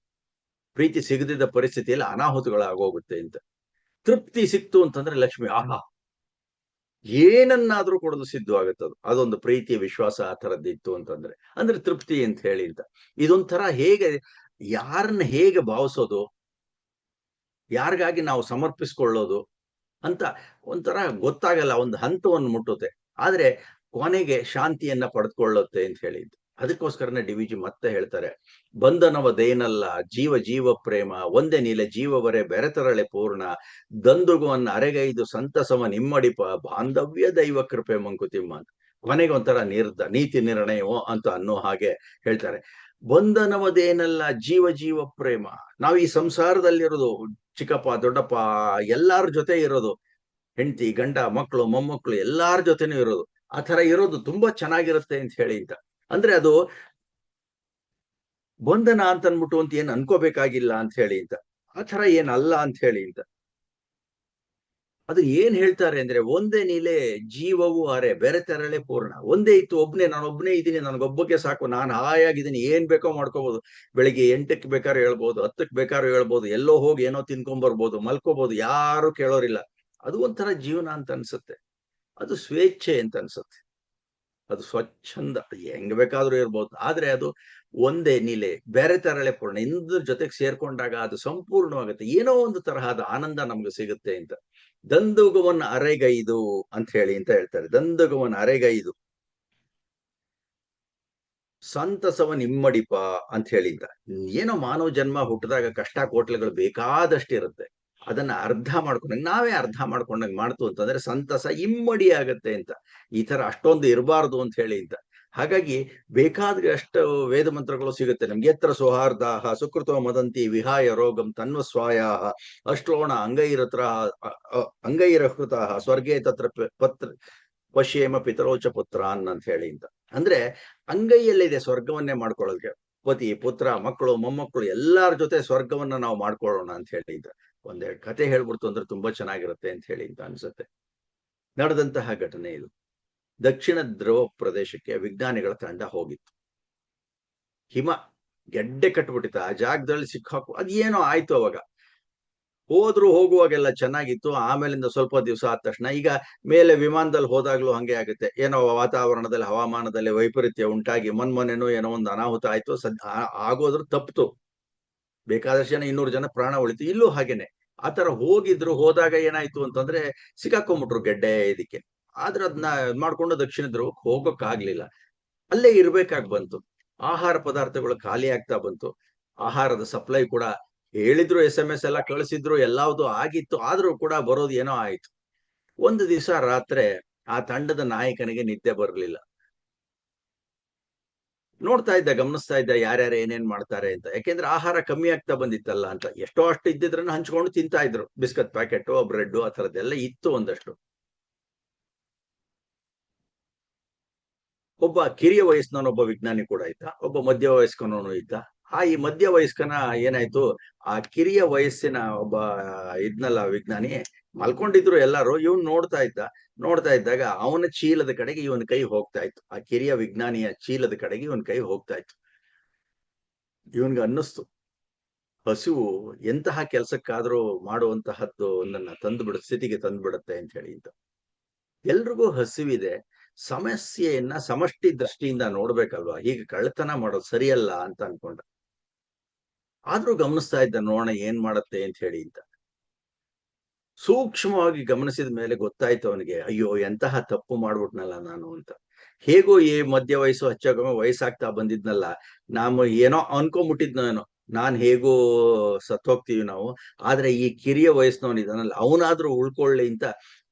ಪ್ರೀತಿ ಸಿಗದಿದ್ದ ಪರಿಸ್ಥಿತಿಯಲ್ಲಿ ಅನಾಹುತಗಳಾಗೋಗುತ್ತೆ ಅಂತ. ತೃಪ್ತಿ ಸಿಕ್ತು ಅಂತಂದ್ರೆ ಲಕ್ಷ್ಮಿ, ಆಹಾ, ಏನನ್ನಾದ್ರೂ ಕೊಡಲು ಸಿದ್ಧವಾಗುತ್ತದು. ಅದೊಂದು ಪ್ರೀತಿಯ ವಿಶ್ವಾಸ ಆ ತರದ್ದಿತ್ತು ಅಂತಂದ್ರೆ, ಅಂದ್ರೆ ತೃಪ್ತಿ ಅಂತ ಹೇಳಿ ಅಂತ. ಇದೊಂಥರ ಹೇಗೆ, ಯಾರನ್ನ ಹೇಗೆ ಭಾವಿಸೋದು, ಯಾರಿಗಾಗಿ ನಾವು ಸಮರ್ಪಿಸ್ಕೊಳ್ಳೋದು ಅಂತ ಒಂಥರ ಗೊತ್ತಾಗಲ್ಲ. ಒಂದು ಹಂತವನ್ನು ಮುಟ್ಟುತ್ತೆ, ಆದ್ರೆ ಕೊನೆಗೆ ಶಾಂತಿಯನ್ನ ಪಡೆದುಕೊಳ್ಳುತ್ತೆ ಅಂತ ಹೇಳಿದ್ದು. ಅದಕ್ಕೋಸ್ಕರನೇ ಡಿವಿಜಿ ಮತ್ತೆ ಹೇಳ್ತಾರೆ, ಬಂಧನವದೇನಲ್ಲ ಜೀವ ಜೀವ ಪ್ರೇಮ ಒಂದೇ ನೀಲೆ ಜೀವವರೆ ಬೆರೆತರಳೆ ಪೂರ್ಣ ದಂದುಗುವನ್ನ ಅರೆಗೈದು ಸಂತಸವ ನಿಮ್ಮಡಿಪ ಬಾಂಧವ್ಯ ದೈವ ಕೃಪೆ ಮಂಕುತಿಮ್ಮ ಅಂತ. ಕೊನೆಗೆ ಒಂಥರ ನೀತಿ ನಿರ್ಣಯವೋ ಅಂತ ಅನ್ನೋ ಹಾಗೆ ಹೇಳ್ತಾರೆ. ಬಂಧನವದೇನಲ್ಲ ಜೀವ ಜೀವ ಪ್ರೇಮ. ನಾವು ಈ ಸಂಸಾರದಲ್ಲಿರೋದು ಚಿಕ್ಕಪ್ಪ ದೊಡ್ಡಪ್ಪ ಎಲ್ಲಾರ ಜೊತೆ ಇರೋದು, ಹೆಂಡತಿ ಗಂಡ ಮಕ್ಕಳು ಮೊಮ್ಮಕ್ಕಳು ಎಲ್ಲಾರ ಜೊತೆನೂ ಇರೋದು, ಆ ತರ ಇರೋದು ತುಂಬಾ ಚೆನ್ನಾಗಿರುತ್ತೆ ಅಂತ ಹೇಳಿ ಅಂತ. ಅಂದ್ರೆ ಅದು ಬಂಧನ ಅಂತ ಅನ್ಬಿಟ್ಟು ಅಂತ ಏನ್ ಅನ್ಕೋಬೇಕಾಗಿಲ್ಲ ಅಂತ ಹೇಳಿ ಅಂತ, ಆ ತರ ಏನಲ್ಲ ಅಂತ ಹೇಳಿ ಅಂತ. ಅದು ಏನ್ ಹೇಳ್ತಾರೆ ಅಂದ್ರೆ, ಒಂದೇ ನೀಲೆ ಜೀವವು ಅರೆ ಬೆರೆತೆರಳೆ ಪೂರ್ಣ. ಒಂದೇ ಇತ್ತು, ಒಬ್ನೇ, ನಾನು ಒಬ್ನೇ ಇದ್ದೀನಿ, ನನಗೊಬ್ಬಕ್ಕೆ ಸಾಕು, ನಾನು ಹಾಯಾಗಿದ್ದೀನಿ, ಏನ್ ಬೇಕೋ ಮಾಡ್ಕೋಬಹುದು. ಬೆಳಿಗ್ಗೆ 8ಕ್ಕೆ ಬೇಕಾದ್ರೂ ಹೇಳ್ಬೋದು, 10ಕ್ಕೆ ಬೇಕಾದ್ರೂ ಹೇಳ್ಬೋದು, ಎಲ್ಲೋ ಹೋಗಿ ಏನೋ ತಿನ್ಕೊಂಡ್ಬರ್ಬೋದು, ಮಲ್ಕೋಬಹುದು, ಯಾರು ಕೇಳೋರಿಲ್ಲ. ಅದು ಒಂಥರ ಜೀವನ ಅಂತ ಅನ್ಸುತ್ತೆ. ಅದು ಸ್ವೇಚ್ಛೆ ಅಂತ ಅನ್ಸುತ್ತೆ. ಅದು ಸ್ವಚ್ಛಂದ ಹೆಂಗ್ ಬೇಕಾದ್ರೂ ಇರ್ಬೋದು, ಆದ್ರೆ ಅದು ಒಂದೇ ನೀಲೆ ಬೇರೆ ತರಳೆ ಪೂರ್ಣ ಇಂದ್ರ ಜೊತೆಗೆ ಸೇರ್ಕೊಂಡಾಗ ಅದು ಸಂಪೂರ್ಣವಾಗುತ್ತೆ. ಏನೋ ಒಂದು ತರಹದ ಆನಂದ ನಮ್ಗೆ ಸಿಗುತ್ತೆ ಅಂತ. ದಂದುಗವನ್ ಅರೆಗೈದು ಅಂತ ಹೇಳಿ ಅಂತ ಹೇಳ್ತಾರೆ. ದಂದುಗವನ್ ಅರೆಗೈದು ಸಂತಸವ ನಿಮ್ಮಡಿಪ ಅಂತ ಹೇಳಿದ್ದ. ಏನೋ ಮಾನವ ಜನ್ಮ ಹುಟ್ಟಿದಾಗ ಕಷ್ಟ ಕೋಟ್ಲೆಗಳು ಬೇಕಾದಷ್ಟು ಇರುತ್ತೆ. ಅದನ್ನ ಅರ್ಧ ಮಾಡ್ಕೊಂಡಂಗೆ ನಾವೇ ಅರ್ಧ ಮಾಡ್ಕೊಂಡಂಗೆ ಮಾಡ್ತು ಅಂತಂದ್ರೆ ಸಂತಸ ಇಮ್ಮಡಿ ಆಗತ್ತೆ ಅಂತ. ಈ ತರ ಅಷ್ಟೊಂದು ಇರಬಾರ್ದು ಅಂತ ಹೇಳಿ ಅಂತ. ಹಾಗಾಗಿ ಬೇಕಾದಷ್ಟು ವೇದ ಮಂತ್ರಗಳು ಸಿಗುತ್ತೆ ನಮ್ಗೆ. ಎತ್ರ ಸೌಹಾರ್ದಾಹ ಸುಕೃತೋ ಮದಂತಿ ವಿಹಾಯ ರೋಗಂ ತನ್ವಸ್ವಾಯಾಹ ಅಶ್ಲೋಣ ಅಂಗೈರತ್ರ ಅಂಗೈರಹೃತ ಸ್ವರ್ಗೇ ತತ್ರ ಪತ್ರ ಪಶ್ಯೇಮ ಪಿತರೋಚ ಪುತ್ರಾನ್ ಅಂತ ಹೇಳಿ ಅಂತ. ಅಂದ್ರೆ ಅಂಗೈಯಲ್ಲಿದೆ ಸ್ವರ್ಗವನ್ನೇ ಮಾಡ್ಕೊಳ್ಳೋದಕ್ಕೆ. ಪತಿ ಪುತ್ರ ಮಕ್ಕಳು ಮೊಮ್ಮಕ್ಕಳು ಎಲ್ಲಾರ ಜೊತೆ ಸ್ವರ್ಗವನ್ನ ನಾವು ಮಾಡ್ಕೊಳ್ಳೋಣ ಅಂತ ಹೇಳಿ ಅಂತ. ಒಂದೆರಡು ಕತೆ ಹೇಳ್ಬಿಡ್ತು ಅಂದ್ರೆ ತುಂಬಾ ಚೆನ್ನಾಗಿರುತ್ತೆ ಅಂತ ಹೇಳಿ ಅಂತ ಅನ್ಸುತ್ತೆ. ನಡೆದಂತಹ ಘಟನೆ ಇದು. ದಕ್ಷಿಣ ಧ್ರುವ ಪ್ರದೇಶಕ್ಕೆ ವಿಜ್ಞಾನಿಗಳ ತಂಡ ಹೋಗಿತ್ತು. ಹಿಮ ಗೆಡ್ಡೆ ಕಟ್ಬಿಟ್ಟಿತ್ತು ಆ ಜಾಗದಲ್ಲಿ ಸಿಕ್ಕಾಕು ಅದೇನೋ ಆಯ್ತು. ಅವಾಗ ಹೋದ್ರು ಹೋಗುವಾಗೆಲ್ಲ ಚೆನ್ನಾಗಿತ್ತು. ಆಮೇಲಿಂದ ಸ್ವಲ್ಪ ದಿವಸ ಆದ ತಕ್ಷಣ ಈಗ ಮೇಲೆ ವಿಮಾನದಲ್ಲಿ ಹೋದಾಗ್ಲೂ ಹಂಗೆ ಆಗುತ್ತೆ. ಏನೋ ವಾತಾವರಣದಲ್ಲಿ ಹವಾಮಾನದಲ್ಲಿ ವೈಪರೀತ್ಯ ಉಂಟಾಗಿ ಮೊನ್ನೆನೋ ಏನೋ ಒಂದು ಅನಾಹುತ ಆಯ್ತು. ಆಗೋದ್ರು ತಪ್ಪಿತು. ಬೇಕಾದಷ್ಟು ಜನ 200 ಜನ ಪ್ರಾಣ ಉಳಿತು. ಇಲ್ಲೂ ಹಾಗೇನೆ ಆತರ ಹೋಗಿದ್ರು. ಹೋದಾಗ ಏನಾಯ್ತು ಅಂತಂದ್ರೆ ಸಿಕ್ಕಾಕೊಂಡ್ಬಿಟ್ರು ಗೆಡ್ಡೆ ಇದಕ್ಕೆ. ಆದ್ರೆ ಅದನ್ನ ಮಾಡ್ಕೊಂಡು ದಕ್ಷಿಣ ಧ್ರುವಕ್ಕೆ ಹೋಗಕ್ ಆಗ್ಲಿಲ್ಲ. ಅಲ್ಲೇ ಇರ್ಬೇಕಾಗಿ ಬಂತು. ಆಹಾರ ಪದಾರ್ಥಗಳು ಖಾಲಿ ಆಗ್ತಾ ಬಂತು. ಆಹಾರದ ಸಪ್ಲೈ ಕೂಡ ಹೇಳಿದ್ರು, SMS ಎಲ್ಲ ಕಳಿಸಿದ್ರು, ಎಲ್ಲಾವುದು ಆಗಿತ್ತು. ಆದ್ರೂ ಕೂಡ ಬರೋದು ಏನೋ ಆಯ್ತು. ಒಂದು ದಿವಸ ರಾತ್ರಿ ಆ ತಂಡದ ನಾಯಕನಿಗೆ ನಿದ್ದೆ ಬರಲಿಲ್ಲ. ನೋಡ್ತಾ ಇದ್ದ, ಗಮನಿಸ್ತಾ ಇದ್ದ ಯಾರ್ಯಾರು ಏನೇನ್ ಮಾಡ್ತಾರೆ ಅಂತ. ಯಾಕೆಂದ್ರೆ ಆಹಾರ ಕಮ್ಮಿ ಆಗ್ತಾ ಬಂದಿತ್ತಲ್ಲ ಅಂತ. ಎಷ್ಟೋ ಅಷ್ಟು ಇದ್ದಿದ್ರನ್ನ ಹಂಚ್ಕೊಂಡು ತಿಂತಾ ಇದ್ರು. ಬಿಸ್ಕತ್ ಪ್ಯಾಕೆಟ್, ಬ್ರೆಡ್ ಆ ಥರದ್ದೆಲ್ಲ ಇತ್ತು ಒಂದಷ್ಟು. ಒಬ್ಬ ಕಿರಿಯ ವಯಸ್ಸಿನವನೊಬ್ಬ ವಿಜ್ಞಾನಿ ಕೂಡ ಇದ್ದ. ಒಬ್ಬ ಮಧ್ಯ ವಯಸ್ಕನವನು ಇದ್ದ. ಈ ಮಧ್ಯ ವಯಸ್ಕನ ಏನಾಯ್ತು, ಆ ಕಿರಿಯ ವಯಸ್ಸಿನ ಒಬ್ಬ ಇದ್ನಲ್ಲ ವಿಜ್ಞಾನಿ, ಮಲ್ಕೊಂಡಿದ್ರು ಎಲ್ಲಾರು. ಇವನ್ ನೋಡ್ತಾ ಇದ್ದ. ನೋಡ್ತಾ ಇದ್ದಾಗ ಅವನ ಚೀಲದ ಕಡೆಗೆ ಇವನ್ ಕೈ ಹೋಗ್ತಾ ಇತ್ತು. ಆ ಕಿರಿಯ ವಿಜ್ಞಾನಿಯ ಚೀಲದ ಕಡೆಗೆ ಇವನ್ ಕೈ ಹೋಗ್ತಾ ಇತ್ತು. ಇವನ್ಗೆ ಅನ್ನಿಸ್ತು, ಹಸಿವು ಎಂತಹ ಕೆಲಸಕ್ಕಾದ್ರೂ ಮಾಡುವಂತಹದ್ದು ಒಂದನ್ನ ಸ್ಥಿತಿಗೆ ತಂದ್ಬಿಡುತ್ತೆ ಅಂತ ಹೇಳಿ ಅಂತ. ಎಲ್ರಿಗೂ ಹಸಿವಿದೆ. ಸಮಸ್ಯೆಯನ್ನ ಸಮಷ್ಟಿ ದೃಷ್ಟಿಯಿಂದ ನೋಡ್ಬೇಕಲ್ವಾ. ಹೀಗೆ ಕಳ್ಳತನ ಮಾಡೋದು ಸರಿಯಲ್ಲ ಅಂತ ಅನ್ಕೊಂಡ. ಆದ್ರೂ ಗಮನಿಸ್ತಾ ಇದ್ದ, ನೋಡೋಣ ಏನ್ ಮಾಡತ್ತೆ ಅಂತ ಹೇಳಿ ಅಂತ. ಸೂಕ್ಷ್ಮವಾಗಿ ಗಮನಿಸಿದ ಮೇಲೆ ಗೊತ್ತಾಯ್ತು ಅವನಿಗೆ, ಅಯ್ಯೋ ಎಂತಹ ತಪ್ಪು ಮಾಡ್ಬಿಟ್ನಲ್ಲ ನಾನು ಅಂತ. ಹೇಗೋ ಈ ಮಧ್ಯ ವಯಸ್ಸು ಹೆಚ್ಚಾಗೊಮ್ಮೆ ವಯಸ್ಸಾಗ್ತಾ ಬಂದಿದ್ನಲ್ಲ, ನಾವು ಏನೋ ಅನ್ಕೊಂಬಿಟ್ಟಿದ್ನೋ ಏನೋ, ನಾನ್ ಹೇಗೋ ಸತ್ತೋಗ್ತೀವಿ ನಾವು. ಆದ್ರೆ ಈ ಕಿರಿಯ ವಯಸ್ಸಿನವನಿದಾನಲ್ಲ, ಅವನಾದ್ರೂ ಉಳ್ಕೊಳ್ಳಿ ಅಂತ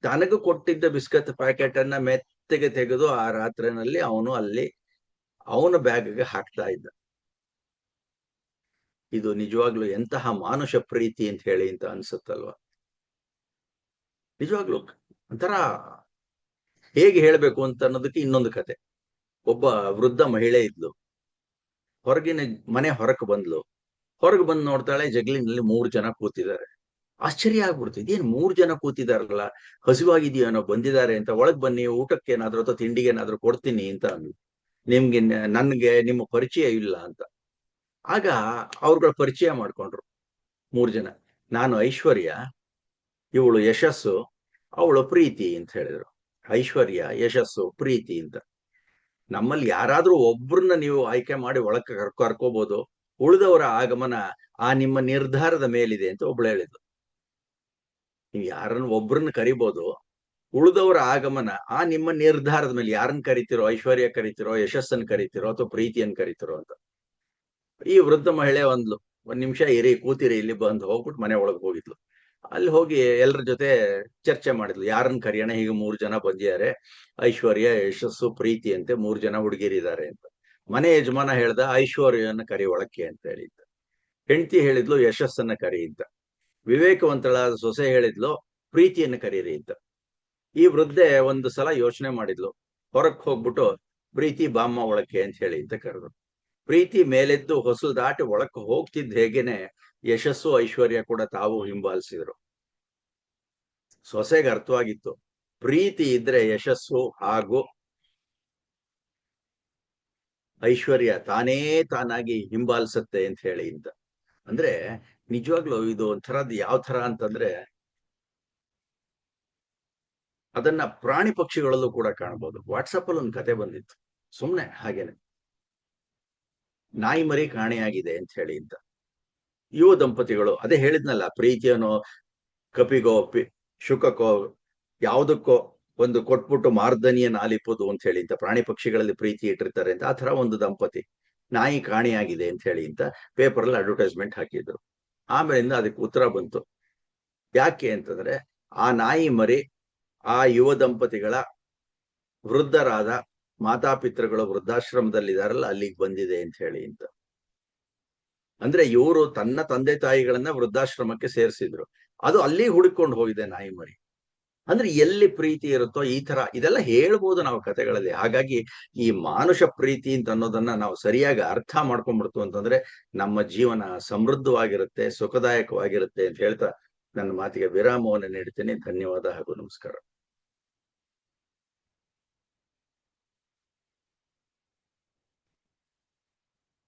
ತನಗೂ ಕೊಟ್ಟಿದ್ದ ಬಿಸ್ಕತ್ ಪ್ಯಾಕೆಟ್ ಅನ್ನ ಮೆತ್ತಗೆ ತೆಗೆದು ಆ ರಾತ್ರಿನಲ್ಲಿ ಅವನು ಅಲ್ಲಿ ಅವನ ಬ್ಯಾಗ್ಗೆ ಹಾಕ್ತಾ ಇದ್ದ. ಇದು ನಿಜವಾಗ್ಲೂ ಎಂತಹ ಮಾನುಷ ಪ್ರೀತಿ ಅಂತ ಹೇಳಿ ಅಂತ ಅನ್ಸುತ್ತಲ್ವಾ. ನಿಜವಾಗ್ಲೂ ಒಂಥರ ಹೇಗೆ ಹೇಳ್ಬೇಕು ಅಂತ ಅನ್ನೋದಕ್ಕೆ ಇನ್ನೊಂದು ಕತೆ. ಒಬ್ಬ ವೃದ್ಧ ಮಹಿಳೆ ಇದ್ಲು. ಹೊರಗಿನ ಮನೆ ಹೊರಕ್ಕೆ ಬಂದ್ಲು. ಹೊರಗೆ ಬಂದು ನೋಡ್ತಾಳೆ, ಜಗ್ಲಿನಲ್ಲಿ 3 ಜನ ಕೂತಿದ್ದಾರೆ. ಆಶ್ಚರ್ಯ ಆಗ್ಬಿಡ್ತು, ಇದೇನ್ 3 ಜನ ಕೂತಿದಾರಲ್ಲ, ಹಸಿವಾಗಿದೆಯೇನೋ ಬಂದಿದ್ದಾರೆ ಅಂತ. ಒಳಗ್ ಬನ್ನಿ, ಊಟಕ್ಕೆ ಏನಾದ್ರು ಅಥವಾ ತಿಂಡಿಗೆ ಏನಾದ್ರು ಕೊಡ್ತೀನಿ ಅಂತ ಅಂದ್ಲು. ನಿಮ್ಗೆ ನನ್ಗೆ ನಿಮ್ಮ ಪರಿಚಯ ಇಲ್ಲ ಅಂತ. ಆಗ ಅವ್ರುಗಳ ಪರಿಚಯ ಮಾಡ್ಕೊಂಡ್ರು 3 ಜನ. ನಾನು ಐಶ್ವರ್ಯ, ಇವಳು ಯಶಸ್ಸು, ಅವಳು ಪ್ರೀತಿ ಅಂತ ಹೇಳಿದ್ರು. ಐಶ್ವರ್ಯ, ಯಶಸ್ಸು, ಪ್ರೀತಿ ಅಂತ. ನಮ್ಮಲ್ಲಿ ಯಾರಾದ್ರೂ ಒಬ್ರನ್ನ ನೀವು ಆಯ್ಕೆ ಮಾಡಿ ಒಳಕ್ಕೆ ಕರ್ಕೋಬಹುದು. ಉಳಿದವರ ಆಗಮನ ಆ ನಿಮ್ಮ ನಿರ್ಧಾರದ ಮೇಲಿದೆ ಅಂತ ಒಬ್ಳು ಹೇಳಿದ್ಲು. ನೀವು ಯಾರನ್ನ ಒಬ್ರನ್ನ ಕರಿಬಹುದು, ಉಳಿದವರ ಆಗಮನ ಆ ನಿಮ್ಮ ನಿರ್ಧಾರದ ಮೇಲೆ. ಯಾರನ್ನ ಕರಿತಿರೋ, ಐಶ್ವರ್ಯ ಕರಿತಿರೋ, ಯಶಸ್ಸನ್ನು ಕರಿತಿರೋ ಅಥವಾ ಪ್ರೀತಿಯನ್ನು ಕರಿತಿರೋ ಅಂತ. ಈ ವೃದ್ಧ ಮಹಿಳೆ ಒಂದ್ಲು, 1 ನಿಮಿಷ ಇರಿ, ಕೂತಿರಿ ಇಲ್ಲಿ ಬಂದು ಹೋಗ್ಬಿಟ್ಟು ಮನೆ ಒಳಗೆ ಹೋಗಿದ್ಲು. ಅಲ್ಲಿ ಹೋಗಿ ಎಲ್ಲರ ಜೊತೆ ಚರ್ಚೆ ಮಾಡಿದ್ಲು, ಯಾರನ್ನ ಕರಿಯೋಣ, ಹೀಗೆ 3 ಜನ ಬಂದಿದ್ದಾರೆ, ಐಶ್ವರ್ಯ, ಯಶಸ್ಸು, ಪ್ರೀತಿ ಅಂತೆ 3 ಜನ ಹುಡುಗಿರಿದ್ದಾರೆ ಅಂತ. ಮನೆ ಯಜಮಾನ ಹೇಳ್ದ, ಐಶ್ವರ್ಯನ ಕರಿ ಒಳಕ್ಕೆ ಅಂತ ಹೇಳಿದ್ದ. ಹೆಂಡತಿ ಹೇಳಿದ್ಲು, ಯಶಸ್ಸನ್ನ ಕರಿ ಅಂತ. ವಿವೇಕವಂತಳಾದ ಸೊಸೆ ಹೇಳಿದ್ಲು, ಪ್ರೀತಿಯನ್ನ ಕರೀರಿ ಅಂತ. ಈ ವೃದ್ಧೆ ಒಂದು ಸಲ ಯೋಚನೆ ಮಾಡಿದ್ಲು. ಹೊರಕ್ ಹೋಗ್ಬಿಟ್ಟು, ಪ್ರೀತಿ ಬಾಮ್ಮ ಒಳಕ್ಕೆ ಅಂತ ಹೇಳಿ ಅಂತ ಕರೆದ್ರು. ಪ್ರೀತಿ ಮೇಲೆದ್ದು ಹೊಸಲು ದಾಟಿ ಒಳಕ್ಕೆ ಹೋಗ್ತಿದ್ದ ಹೇಗೇನೆ ಯಶಸ್ಸು, ಐಶ್ವರ್ಯ ಕೂಡ ತಾವು ಹಿಂಬಾಲಿಸಿದ್ರು. ಸೊಸೆಗೆ ಅರ್ಥವಾಗಿತ್ತು, ಪ್ರೀತಿ ಇದ್ರೆ ಯಶಸ್ಸು ಹಾಗೂ ಐಶ್ವರ್ಯ ತಾನೇ ತಾನಾಗಿ ಹಿಂಬಾಲಿಸುತ್ತೆ ಅಂತ ಹೇಳಿ ಅಂತ. ಅಂದ್ರೆ ನಿಜವಾಗ್ಲೂ ಇದು ಒಂಥರದ್ದು ಯಾವ ತರ ಅಂತಂದ್ರೆ, ಅದನ್ನ ಪ್ರಾಣಿ ಪಕ್ಷಿಗಳಲ್ಲೂ ಕೂಡ ಕಾಣಬಹುದು. ವಾಟ್ಸಪ್ ಅಲ್ಲಿ ಒಂದು ಕತೆ ಬಂದಿತ್ತು, ಸುಮ್ನೆ ಹಾಗೇನೆ, ನಾಯಿ ಮರಿ ಕಾಣೆಯಾಗಿದೆ ಅಂತ ಹೇಳಿ ಅಂತ. ಯುವ ದಂಪತಿಗಳು, ಅದೇ ಹೇಳಿದ್ನಲ್ಲ, ಪ್ರೀತಿಯನೋ ಕಪಿಗೋ ಶುಕಕ್ಕೋ ಯಾವುದಕ್ಕೋ ಒಂದು ಕೊಟ್ಬಿಟ್ಟು ಮಾರ್ದನಿಯನ್ ಆಲಿಪೋದು ಅಂತ ಹೇಳಿ ಅಂತ, ಪ್ರಾಣಿ ಪಕ್ಷಿಗಳಲ್ಲಿ ಪ್ರೀತಿ ಇಟ್ಟಿರ್ತಾರೆ ಅಂತ. ಆ ತರ ಒಂದು ದಂಪತಿ ನಾಯಿ ಕಾಣೆಯಾಗಿದೆ ಅಂತ ಹೇಳಿ ಅಂತ ಪೇಪರ್ ಅಲ್ಲಿ ಅಡ್ವರ್ಟೈಸ್ಮೆಂಟ್ ಹಾಕಿದ್ರು. ಆಮೇಲಿಂದ ಅದಕ್ಕೆ ಉತ್ತರ ಬಂತು. ಯಾಕೆ ಅಂತಂದ್ರೆ, ಆ ನಾಯಿ ಮರಿ ಆ ಯುವ ದಂಪತಿಗಳ ವೃದ್ಧರಾದ ಮಾತಾಪಿತೃಗಳು ವೃದ್ಧಾಶ್ರಮದಲ್ಲಿದಾರಲ್ಲ, ಅಲ್ಲಿಗೆ ಬಂದಿದೆ ಅಂತ ಹೇಳಿ ಅಂತ. ಅಂದ್ರೆ ಇವರು ತನ್ನ ತಂದೆ ತಾಯಿಗಳನ್ನ ವೃದ್ಧಾಶ್ರಮಕ್ಕೆ ಸೇರಿಸಿದ್ರು, ಅದು ಅಲ್ಲಿ ಹುಡುಕೊಂಡು ಹೋಗಿದೆ ನಾಯಿ ಮರಿ. ಅಂದ್ರೆ ಎಲ್ಲಿ ಪ್ರೀತಿ ಇರುತ್ತೋ ಈ ತರ ಇದೆಲ್ಲ ಹೇಳ್ಬೋದು ನಾವು ಕಥೆಗಳಲ್ಲಿ. ಹಾಗಾಗಿ ಈ ಮಾನುಷ ಪ್ರೀತಿ ಅಂತ ಅನ್ನೋದನ್ನ ನಾವು ಸರಿಯಾಗಿ ಅರ್ಥ ಮಾಡ್ಕೊಂಡ್ಬಿಡ್ತು ಅಂತಂದ್ರೆ ನಮ್ಮ ಜೀವನ ಸಮೃದ್ಧವಾಗಿರುತ್ತೆ, ಸುಖದಾಯಕವಾಗಿರುತ್ತೆ ಅಂತ ಹೇಳ್ತಾ ನನ್ನ ಮಾತಿಗೆ ವಿರಾಮವನ್ನು ನೀಡ್ತೇನೆ. ಧನ್ಯವಾದ ಹಾಗೂ ನಮಸ್ಕಾರ.